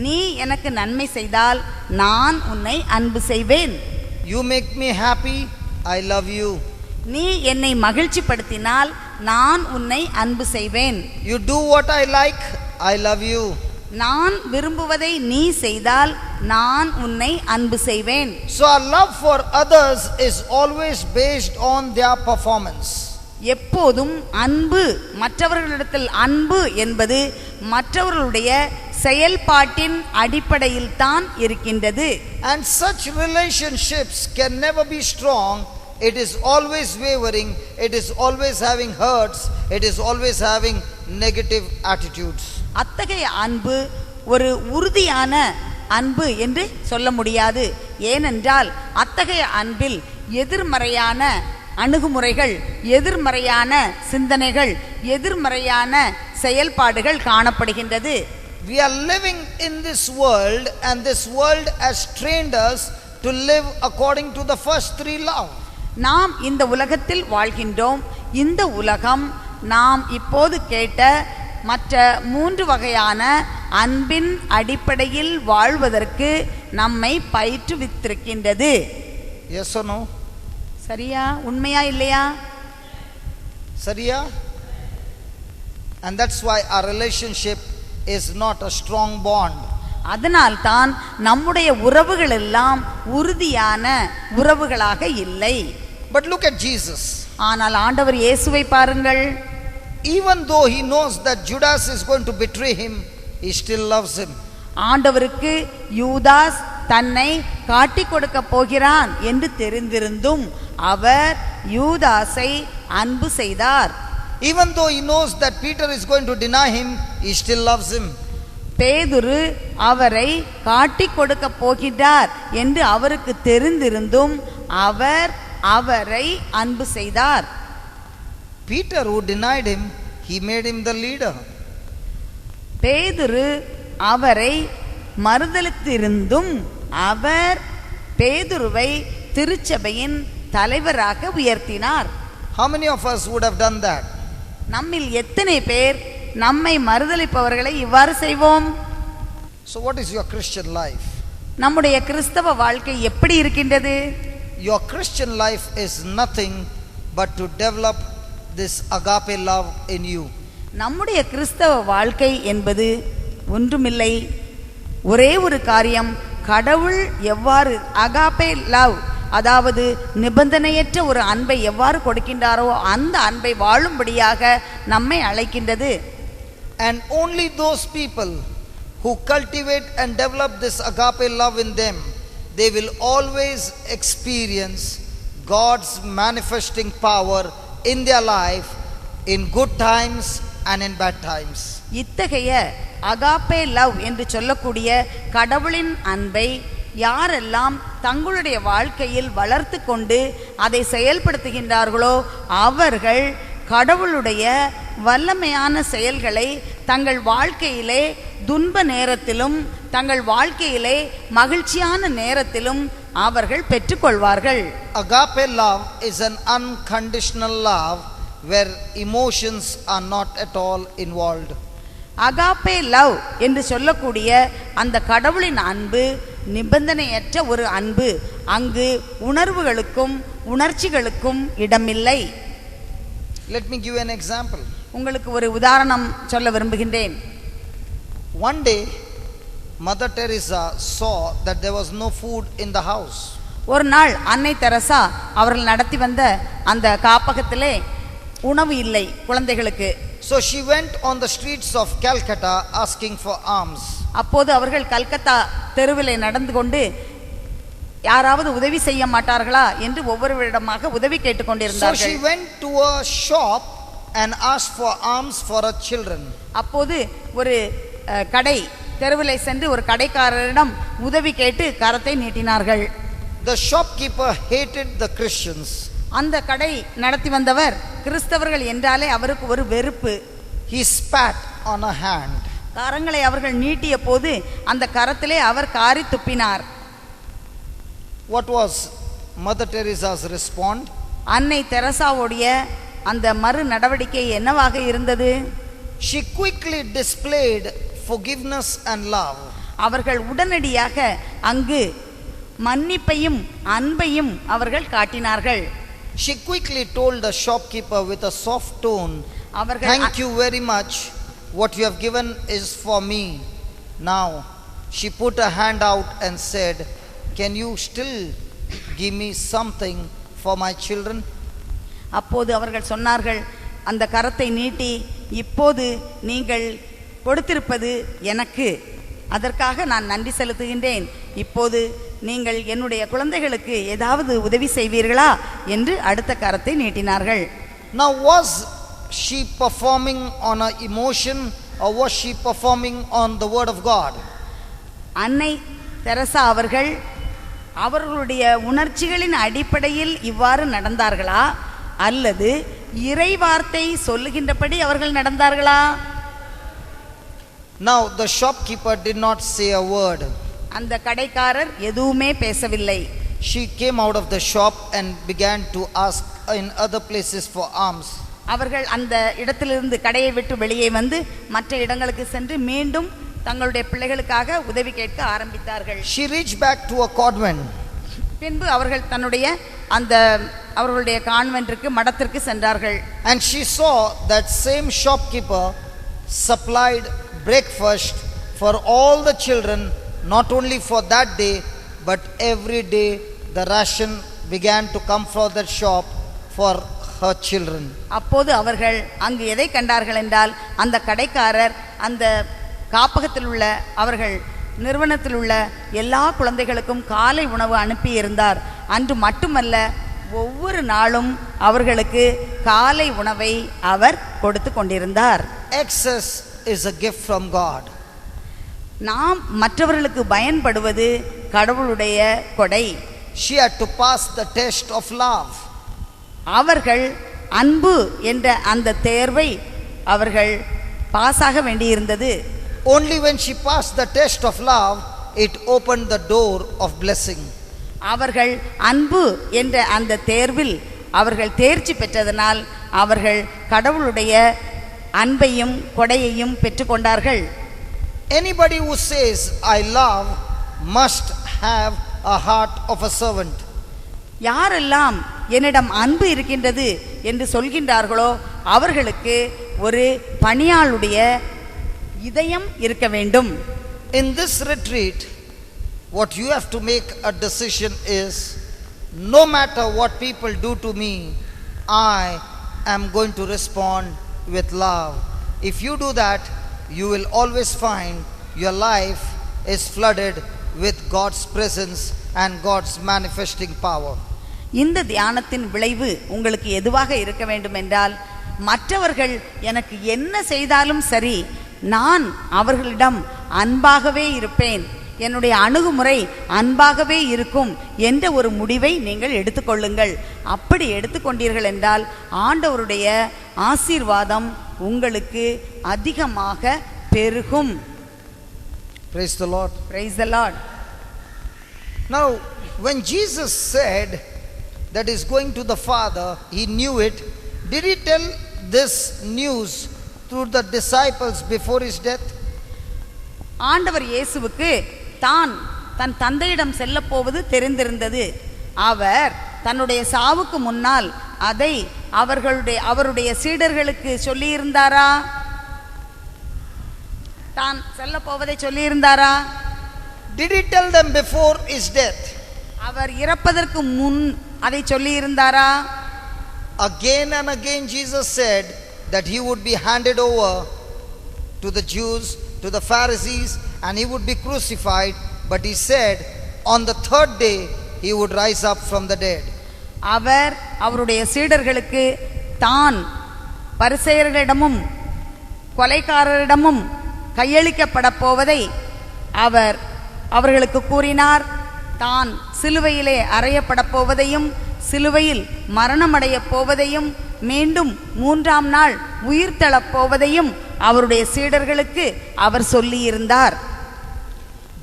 நீ எனக்கு நன்மை செய்தால் நான் உன்னை அன்பு செய்வேன். You make me happy, I love you. நீ என்னை மகிழ்ச்சிப்படுத்தினால் நான் உன்னை அன்பு செய்வேன். You do what I like, I love you. நான் விரும்புவதை நீ செய்தால் நான் உன்னை அன்பு செய்வேன். So our love for others is always based on their performance. எப்போதும் அன்பு, மற்றவர்களிடத்தில் அன்பு என்பது மற்றவர்களுடைய செயல்பாட்டின் அடிப்படையில் தான் இருக்கின்றது. And such relationships can never be strong. It is always wavering, it is always having hurts, it is always having negative attitudes. அத்தகைய அன்பு ஒரு உறுதியான அன்பு என்று சொல்ல முடியாது. ஏனென்றால் அத்தகைய அன்பில் எதிர்மறையான அணுகுமுறைகள், எதிர்மறையான சிந்தனைகள், எதிர்மறையான செயல்பாடுகள் காணப்படுகின்றது. We are living in this world and this world has trained us to live according to the first three love. நாம் இந்த உலகத்தில் வாழ்கின்றோம். இந்த உலகம் நாம் இப்போது கேட்ட மற்ற 3 வகையான அன்பின் அடிப்படையில் வாழ்வதற்கு நம்மை பயிற்றுவித்திருக்கின்றது. Yes or no? சரியா? உண்மையா இல்லையா? சரியா? And that's why our relationship is not a strong bond. அதனால்தான் நம்முடைய உறவுகள் எல்லாம் உறுதியான உறவுகளாக இல்லை. But look at Jesus. ஆனால் ஆண்டவர் இயேசுவை பாருங்கள். Even though he knows that Judas is going to betray him, he still loves him. ஆண்டவருக்கு யூதாஸ் தன்னை காட்டிக் கொடுக்க போகிறான் என்று தெரிந்திருந்தும் அவர் யூதாஸை அன்பு செய்தார். Even though he knows that Peter is going to deny him, he still loves him. பேதுரு அவரை காட்டிக் கொடுக்க போகிறார் என்று அவருக்கு தெரிந்திருந்தும் அவர் அவரை அன்பு செய்தார். Peter, who denied him, he made him the leader. பேதுரு அவரை மறுதலித்திருந்தும் அவர் பேதுருவை திருச்சபையின் தலைவராக உயர்த்தினார். How many of us would have done that? நம்மில் எத்தனை பேர் நம்மை மறுதலிப்பவர்களை இவ்வாறு செய்வோம்? So what is your Christian life? நம்முடைய கிறிஸ்தவ வாழ்க்கை எப்படி இருக்கின்றது? Your Christian life is nothing but to develop this agape love in you. நம்முடைய கிறிஸ்தவ வாழ்க்கை என்பது ஒன்றுமில்லை, ஒரே ஒரு காரியம். கடவுள் எவ்வாறு அகாபே லவ், அதாவது நிபந்தனையற்ற ஒரு அன்பை எவ்வாறு கொடுக்கின்றாரோ அந்த அன்பை வாழும்படியாக நம்மை அழைக்கின்றது. And only those people who cultivate and develop this agape love in them, they will always experience God's manifesting power in their life in good times and in bad times. இத்தகைய அகாபே லவ் என்று சொல்லக்கூடிய கடவுளின் அன்பை யாரெல்லாம் தங்களுடைய வாழ்க்கையில் வளர்த்து கொண்டு அதை செயல்படுத்துகின்றார்களோ அவர்கள் கடவுளுடைய வல்லமையான செயல்களை தங்கள் வாழ்க்கையிலே துன்ப நேரத்திலும் தங்கள் வாழ்க்கையிலே மகிழ்ச்சியான நேரத்திலும் அவர்கள் பெற்றுக்கொள்வார்கள். Agape love is an unconditional love where emotions are not at all involved. Agape love என்று சொல்லக்கூடிய அந்த கடவுளின் அன்பு நிபந்தனையற்ற ஒரு அன்பு. அங்கு உணர்வுகளுக்கும் உணர்ச்சிகளுக்கும் இடமில்லை. Let me give you an example. உங்களுக்கு ஒரு உதாரணம் சொல்ல விரும்புகின்றேன். One day Mother Teresa saw that there was no food in the house. ஒரு நாள் அன்னை தெரசா அவர்கள் நடத்தி வந்த அந்த காப்பகத்திலே உணவு இல்லை குழந்தைகளுக்கு. So she went on the streets of Calcutta asking for alms. அப்போது அவர்கள் கல்கத்தா தெருவிலே நடந்து கொண்டு யாராவது உதவி செய்ய மாட்டார்களா என்று ஒவ்வொருவரிடமாக உதவி கேட்டுக்கொண்டிருந்தார்கள். So she went to a shop and asked for alms for her children. அப்போது ஒரு கடை தெருவிலே சென்று ஒரு கடைக்காரரிடம் உதவி கேட்டு கரத்தை நீட்டினார்கள். The shopkeeper hated the Christians. அந்த கடை நடத்தி வந்தவர் கிறிஸ்தவர்கள் என்றாலே அவருக்கு ஒரு வெறுப்பு. He spat on a hand. கரங்களை அவர்கள் நீட்டிய போது அந்த கரத்திலே அவர் காரி துப்பினார். What was Mother Teresa's response? அன்னை தெரசாவுடைய அந்த மறு நடவடிக்கை என்னவாக இருந்தது? She quickly displayed forgiveness and love. அவர்கள் உடனடியாக அங்கு மன்னிப்பையும் அன்பையும் அவர்கள் காட்டினார்கள். She quickly told the shopkeeper with a soft tone, "Thank you very much. What you have given is for me." Now she put a hand out and said, "Can you still give me something for my children?" அப்போது அவர்கள் சொன்னார்கள், அந்த கரத்தை நீட்டி, இப்போது நீங்கள் கொடுத்திருப்பது எனக்கு, அதற்காக நான் நன்றி செலுத்துகின்றேன். இப்போது நீங்கள் என்னுடைய குழந்தைகளுக்கு ஏதாவது உதவி செய்வீர்களா என்று அடுத்த கரத்தை நீட்டினார்கள். Now was she performing on an emotion or was she performing on the word of God? அன்னை தெரசா அவர்கள் அவர்களுடைய உணர்ச்சிகளின் அடிப்படையில் இவ்வாறு நடந்தார்களா அல்லது இறை வார்த்தை சொல்லுகின்றபடி அவர்கள் நடந்தார்களா? Now the shopkeeper did not say a word. அந்த கடைக்காரர் எதுவுமே பேசவில்லை. She came out of the shop and began to ask in other places for alms. அவர்கள் அந்த இடத்திலிருந்து கடையை விட்டு வெளியே வந்து மற்ற இடங்களுக்கு சென்று மீண்டும் தங்களுடைய பிள்ளைகளுக்காக உதவி கேட்க ஆரம்பித்தார்கள். She reached back to a convent. பின்பு அவர்கள் தன்னுடைய அந்த அவர்களுடைய கான்வென்ட்ருக்கு மடத்திற்கு சென்றார்கள். And she saw that same shopkeeper supplied breakfast for all the children, not only for that day but every day the ration began to come from that shop for her children. அப்போது அவர்கள் அங்கு எதை கண்டார்கள் என்றால், அந்த கடைக்காரர் அந்த காப்பகத்தில் உள்ள அவர்கள் நிறுவனத்தில் உள்ள எல்லா குழந்தைகளுக்கும் காலை உணவு அனுப்பி இருந்தார். அன்று மட்டுமல்ல, ஒவ்வொரு நாளும் அவர்களுக்கு காலை உணவை அவர் கொடுத்து கொண்டிருந்தார். Excess is a gift from God. நாம் மற்றவர்களுக்கு பயன்படுவது கடவுளுடைய கொடை. She had to pass the test of love. அவர்கள் அன்பு என்ற அந்த தேர்வை அவர்கள் பாஸாக வேண்டியிருந்தது. Only when she passed the test of love, it opened the door of blessing. அவர்கள் அன்பு என்ற அந்த தேர்வில் அவர்கள் தேர்ச்சி பெற்றதனால் அவர்கள் கடவுளுடைய அன்பையும் கொடையையும் பெற்றுக்கொண்டார்கள். Anybody who says I love must have a heart of a servant. யாரெல்லாம் என்னிடம் அன்பு இருக்கின்றது என்று சொல்கின்றார்களோ அவர்களுக்கு ஒரு பணியாளுடைய இதயம் இருக்க வேண்டும். In this retreat, what you have to make a decision is, no matter what people do to me, I am going to respond with love. If you do that, you will always find your life is flooded with God's presence and God's manifesting power. இந்த தியானத்தின் விளைவு உங்களுக்கு எதுவாக இருக்க வேண்டும் என்றால், மற்றவர்கள் எனக்கு என்ன செய்தாலும் சரி, நான் அவர்களிடம் அன்பாகவே இருப்பேன், என்னுடைய அணுகுமுறை அன்பாகவே இருக்கும் என்ற ஒரு முடிவை நீங்கள் எடுத்துக்கொள்ளுங்கள். அப்படி எடுத்துக்கொண்டீர்கள் என்றால் ஆண்டவருடைய ஆசீர்வாதம் உங்களுக்கு அதிகமாக பெருகும். Praise the Lord. Praise the Lord. Now, when Jesus said that he is going to the Father, he knew it. Did he tell this news through the disciples before his death? ஆண்டவர் இயேசுவுக்கு தான் தன் தந்தையிடம் செல்ல போவது தெரிந்திருந்தது. அவர் தன்னுடைய சாவுக்கு முன்னால் அதை அவருடைய சீடர்களுக்கு சொல்லியிருந்தாரா? தான் செல்ல போவதை சொல்லியிருந்தாரா? Did he tell them before his death? அவர் இறப்பதற்கு முன் அதை சொல்லியிருந்தாரா? Again and again Jesus said that he would be handed over to the Jews, to the Pharisees, and he would be crucified, but he said on the third day he would rise up from the dead. அவர் அவருடைய சீடர்களுக்கு தான் பரிசேயர்களிடமும் கொலைகாரரிடமும் கையளிக்கப்பட போவதை அவர்களுக்கு கூறினார், தான் சிலுவையிலே அறையப்படப் போவதையும் சிலுவையில் மரணமடையப் போவதையும் மீண்டும் 3ஆம் நாள் உயிர்த்தெழப் போவதையும் அவருடைய சீடர்களுக்கு அவர் சொல்லியிருந்தார்.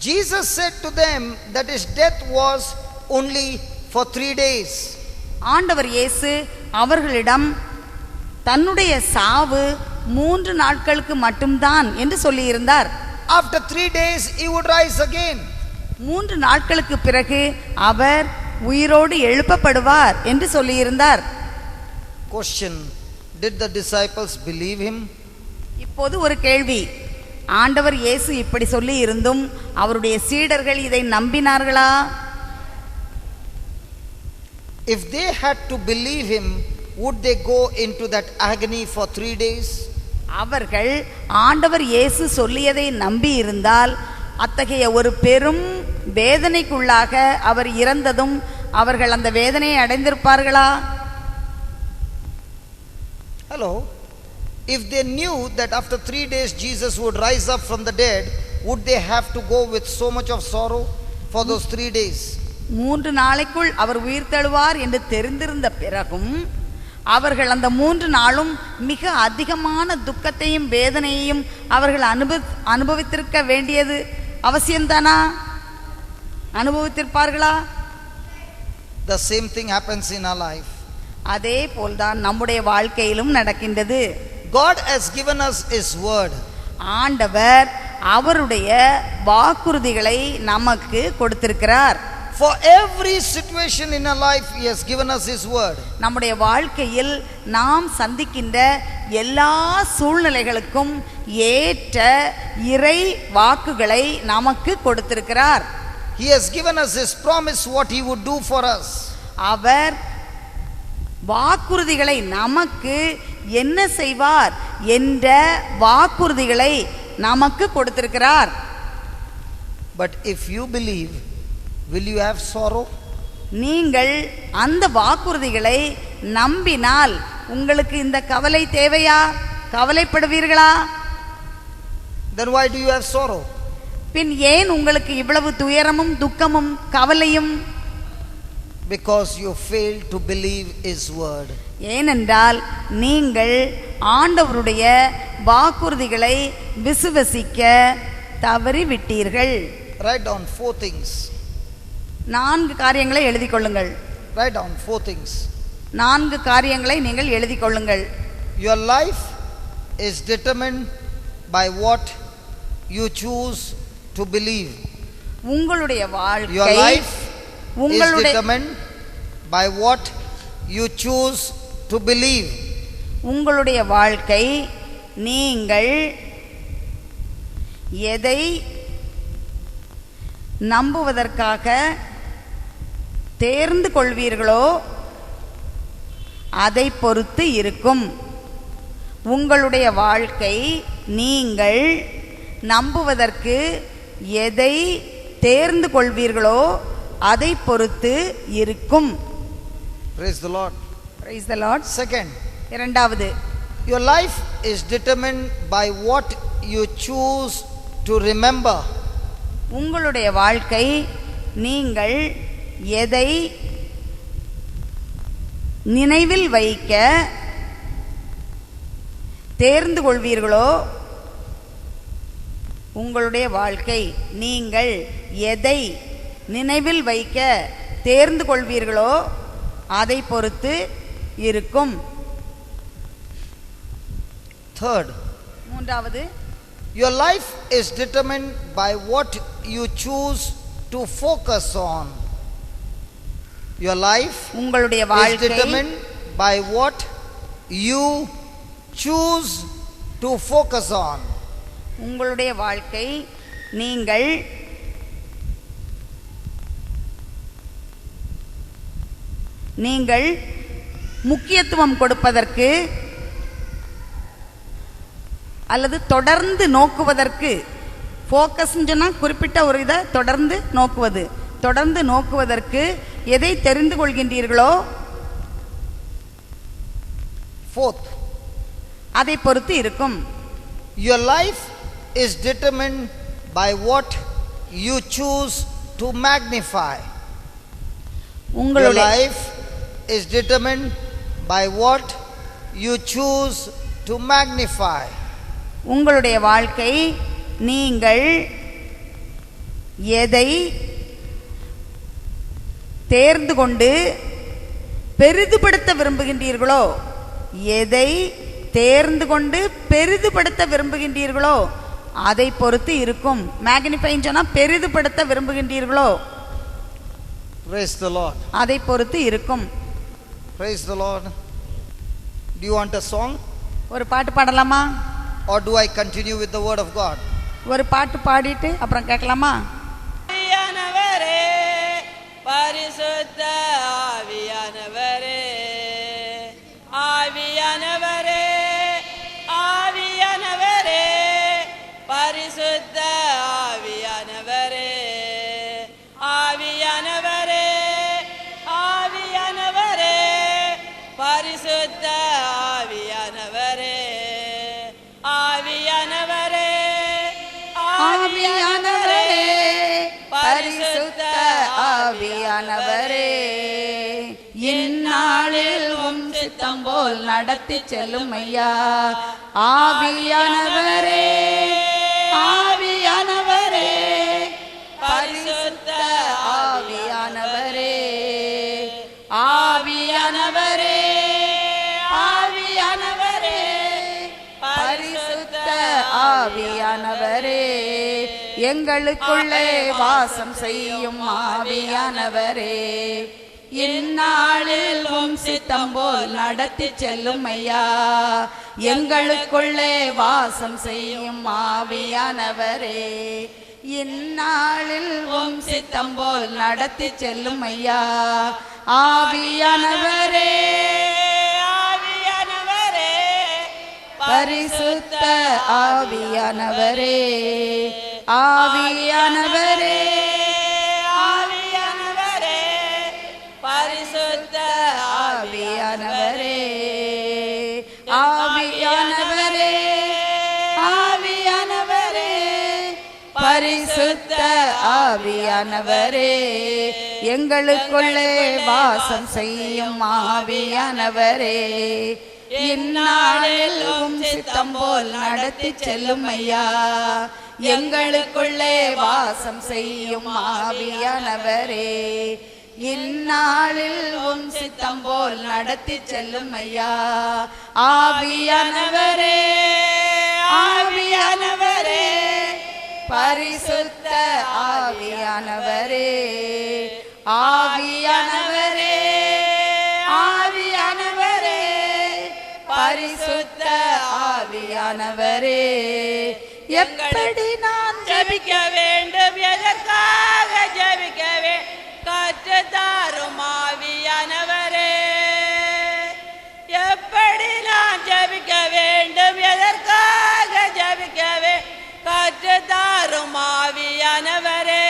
Jesus said to them that his death was only for 3 days. ஆண்டவர் இயேசு அவர்களிடம் தன்னுடைய சாவு 3 நாட்களுக்கு மட்டும்தான் என்று சொல்லியிருந்தார். After 3 days he would rise again. 3 நாட்களுக்கு பிறகு அவர் உயிரோடு எழுப்பப்படுவார் என்று சொல்லியிருந்தார். Question: did the disciples believe him? இப்போது ஒரு கேள்வி. ஆண்டவர் இயேசு இப்படி சொல்லி இருந்தும் அவருடைய சீடர்கள் இதை நம்பினார்களா? If they had to believe him, would they go into that agony for 3 days? அவர்கள் ஆண்டவர் இயேசு சொல்லியதை நம்பி இருந்தால் அத்தகைய ஒரு பெரும் வேதனைக்குள்ளாக அவர் இறந்ததும் அவர்கள் அந்த வேதனையை அடைந்திருப்பார்களா? Hello. If they knew that after 3 days Jesus would rise up from the dead, would they have to go with so much of sorrow for those 3 days? 3 நாளைக்குள் அவர் உயிர்த்தெழுவார் என்று தெரிந்திருந்த பிறகும் அவர்கள் அந்த 3 நாளும் மிக அதிகமான துக்கத்தையும் வேதனையையும் அவர்கள் அனுபவித்திருக்க வேண்டியது அவசியம்தானா? அனுபவித்திருப்பார்களா? The same thing happens in our life. அதே போல்தான் நம்முடைய வாழ்க்கையிலும் நடக்கின்றது. God has given us his word. ஆண்டவர் அவருடைய வாக்குறுதிகளை நமக்கு கொடுத்திருக்கிறார். For every situation in our life he has given us his word. நம்முடைய வாழ்க்கையில் நாம் சந்திக்கின்ற எல்லா சூழ்நிலைகளுக்கும் ஏற்ற இறை வாக்குகளை நமக்கு கொடுத்திருக்கிறார். He has given us his promise what he would do for us. அவர் வாக்குறுதிகளை நமக்கு என்ன செய்வார் என்ற வாக்குறுதிகளை நமக்கு கொடுத்திருக்கிறார். But if you believe, will you have sorrow? நீங்கள் அந்த வாக்குறுதிகளை நம்பினால் உங்களுக்கு இந்த கவலை தேவையா? கவலைப்படுவீர்களா? Then why do you have sorrow? பின் ஏன் உங்களுக்கு இவ்வளவு துயரமும் துக்கமும் கவலையும்? Because you failed to believe his word. ஏனென்றால் நீங்கள் ஆண்டவருடைய வாக்குறுதிகளை விசுவசிக்க தவறிவிட்டீர்கள். Write down 4 things. 4 காரியங்களை எழுதிக் கொள்ளுங்கள். Write down 4 things. 4 காரியங்களை நீங்கள் எழுதிக் கொள்ளுங்கள். Your life is determined by what you choose to believe. உங்களுடைய Your வாழ்க்கை life is determined by what you choose to believe. உங்களுடைய வாழ்க்கை நீங்கள் எதை நம்புவதற்காக தேர்ந்து கொள்வீர்களோ அதை பொறுத்து இருக்கும். உங்களுடைய வாழ்க்கை நீங்கள் நம்புவதற்கு எதை தேர்ந்து கொள்வீர்களோ அதை பொறுத்து இருக்கும். Praise the Lord. Praise the Lord. Second, இரண்டாவது, your life is determined by what you choose to remember. உங்களுடைய வாழ்க்கை நீங்கள் எதை நினைவில் வைக்க தேர்ந்து கொள்வீர்களோ உங்களுடைய வாழ்க்கை நீங்கள் எதை நினைவில் வைக்க தேர்ந்து கொள்வீர்களோ அதை பொறுத்து இருக்கும். Third, மூன்றாவது, your life is determined by what you choose to focus on. Your life உங்களுடைய is வாழ்க்கை determined by what you choose to focus on. உங்களுடைய வாழ்க்கை நீங்கள் முக்கியத்துவம் கொடுப்பதற்கு அல்லது தொடர்ந்து நோக்குவதற்கு, ஃபோக்கஸ் சொன்னா குறிப்பிட்ட ஒரு இதை தொடர்ந்து நோக்குவது, தொடர்ந்து நோக்குவதற்கு எதை தெரிந்து கொள்கின்றீர்களோ Fourth, அதை பொறுத்து இருக்கும். your life is determined by what you choose to magnify. Your உங்களுடைய life is determined by what you choose to magnify. உங்களுடைய வாழ்க்கை நீங்கள் எதை தேர்ந்து கொண்டு பெரிதுபடுத்த விரும்புகின்றீர்களோ, எதை தேர்ந்து கொண்டு பெரிதுபடுத்த விரும்புகின்றீர்களோ அதை பொறுத்து இருக்கும். மேக்னிஃபைன்னு சொன்னா பெரிதுபடுத்த விரும்புகின்றீர்களோ Praise the Lord. அதை பொறுத்து இருக்கும். Praise the Lord. Do you want a song ஒரு பாட்டு பாடலாமா? or do I continue with the word of God? ஒரு பாட்டு பாடிட்டு அப்புறம் கேட்கலாமா? ஆவியானவரே, பரிசுத்த ஆவியானவரே, ஆவியானவரே, ஆவியானவரே, பரிசுத்த ஆவியானவரே, ஆவியானவரே, ஆவியானவரே, பரிசுத்த ஆவியானவரே, ஆவியானவரே, ஆவியானவரே, பரிசுத்த ஆவியானவரே, இந்நாளில் உம் சித்தம் போல் நடத்தி செல்லும் ஐயா. ஆவியானவரே, ஆவியானவரே, பரிசுத்த ஆவியானவரே, ஆவியானவரே, ஆவியானவரே, பரிசுத்த ஆவியானவரே, எங்களுக்குள்ளே வாசம் செய்யும் ஆவியானவரே, இந்நாளில் உம் சித்தம் போல் நடத்தி செல்லும் ஐயா. எங்களுக்குள்ளே வாசம் செய்யும் ஆவியானவரே, இந்நாளில் உம் சித்தம் போல் நடத்தி செல்லும் ஐயா. ஆவியானவரே, ஆவியானவரே, பரிசுத்த ஆவியானவரே, ஆவியானவரே, ஆவியானவரே, பரிசுத்த ஆவியானவரே, ஆவியானவரே, ஆவியானவரே, பரிசுத்த ஆவியானவரே, எங்களுக்குள்ளே வாசம் செய்யும் ஆவியானவரே, இந்நாளில் உம் சித்தம் போல் நடத்தி செல்லும் ஐயா. எங்களுக்குள்ளே வாசம் செய்யும் ஆவியானவரே, இந்நாளில் உம் சித்தம் போல் நடத்தி செல்லும் ஐயா. ஆவியானவரே, ஆவியானவரே, பரிசுத்த ஆவியானவரே, ஆவியானவரே, ஆவியானவரே, பரிசுத்த ஆவியானவரே, எப்படி நான் ஜெபிக்க வேண்டும், எதற்காக ஜெபிக்க வேண்டும், கற்றுத்தாரும் ஆவியானவரே. எப்படி நான் ஜெபிக்க வேண்டும், எதற்காக ஜெபிக்க வேண்டும், கற்றுத்தாரும் ஆவியானவரே.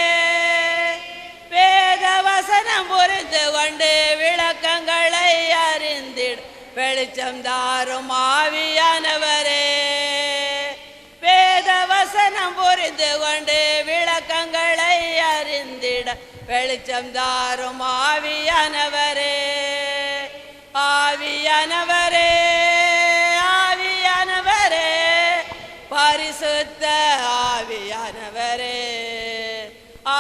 வேத வசனம் புரிந்து கொண்டு விளக்கங்களை அறிந்திட வெளிச்சம் தாரும் ஆவியானவரே. வேத வசனம் புரிந்து கொண்டு விளக்கங்களை அறிந்திட வெளிச்சம் தாரும் ஆவியானவரே. ஆவியானவரே, ஆவியானவரே, பரிசுத்த ஆவியானவரே,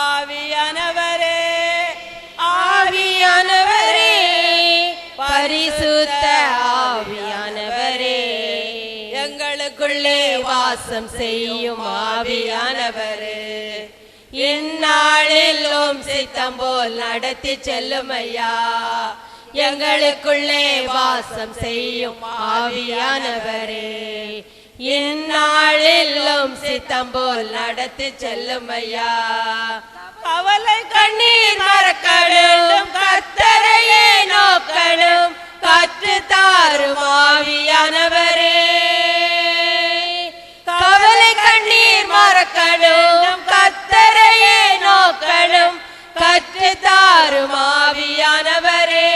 ஆவியானவரே, ஆவியானவரே, பரிசுத்த ஆவியானவரே, எங்களுக்குள்ளே வாசம் செய்யும் ஆவியானவரே, இந்நாளில் உம் சித்தம் போல் நடத்தி செல்லும் ஐயா. எங்களுக்குள்ளே வாசம் செய்யும் ஆவியானவரே, இந்நாளில் உம் சித்தம் போல் நடத்தி செல்லும் ஐயா. கவலை கண்ணீர் மறக்கணும், கர்த்தரையே நோக்கணும், கற்று தாரும் ஆவியானவரே. கவலை கண்ணீர் மறக்கணும், கர்த்தரையே நோக்கணும், கற்று தாரும் ஆவியானவரே.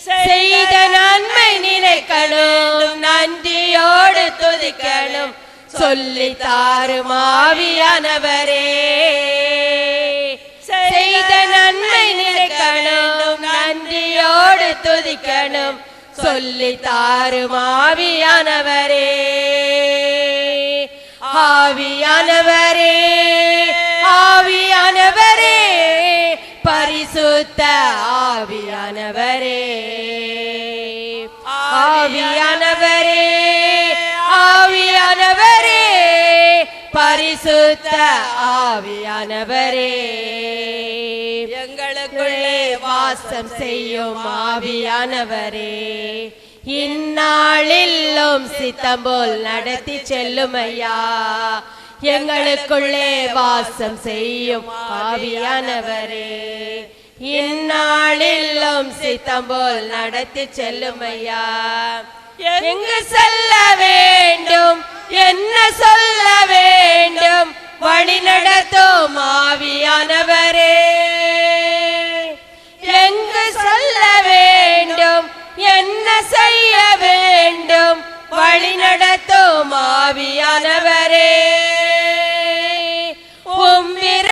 செய்த நன்மை நினைக்கணும், நன்றியோடு துதிக்கணும், சொல்லி தாரும் ஆவியானவரே. செய்த நன்மை நினைக்கணும், நன்றியோடு துதிக்கணும், சொல்லி தாரும் ஆவியானவரே. ஆவியானவரே, ஆவியானவரே, பரிசுத்த ஆவியானவரே. ஆவியானவரே, ஆவியானவரே, பரிசுத்த ஆவியானவரே. எங்களுக்குள்ளே வாசம் செய்யும் ஆவியானவரே. இந்நாளிலும் சித்தம் போல் நடத்தி செல்லும் ஐயா. எங்களுக்குள்ளே வாசம் செய்யும் ஆவியானவரே. இந்நாளிலும் சித்தம் போல் நடத்தி செல்லும் ஐயா. எங்கு செல்ல வேண்டும், என்ன சொல்ல வேண்டும், வழி நடத்தும் ஆவியானவரே. எங்கு செல்ல வேண்டும், என்ன செய்ய வேண்டும், வழி நடத்தும் ஆவியானவரே.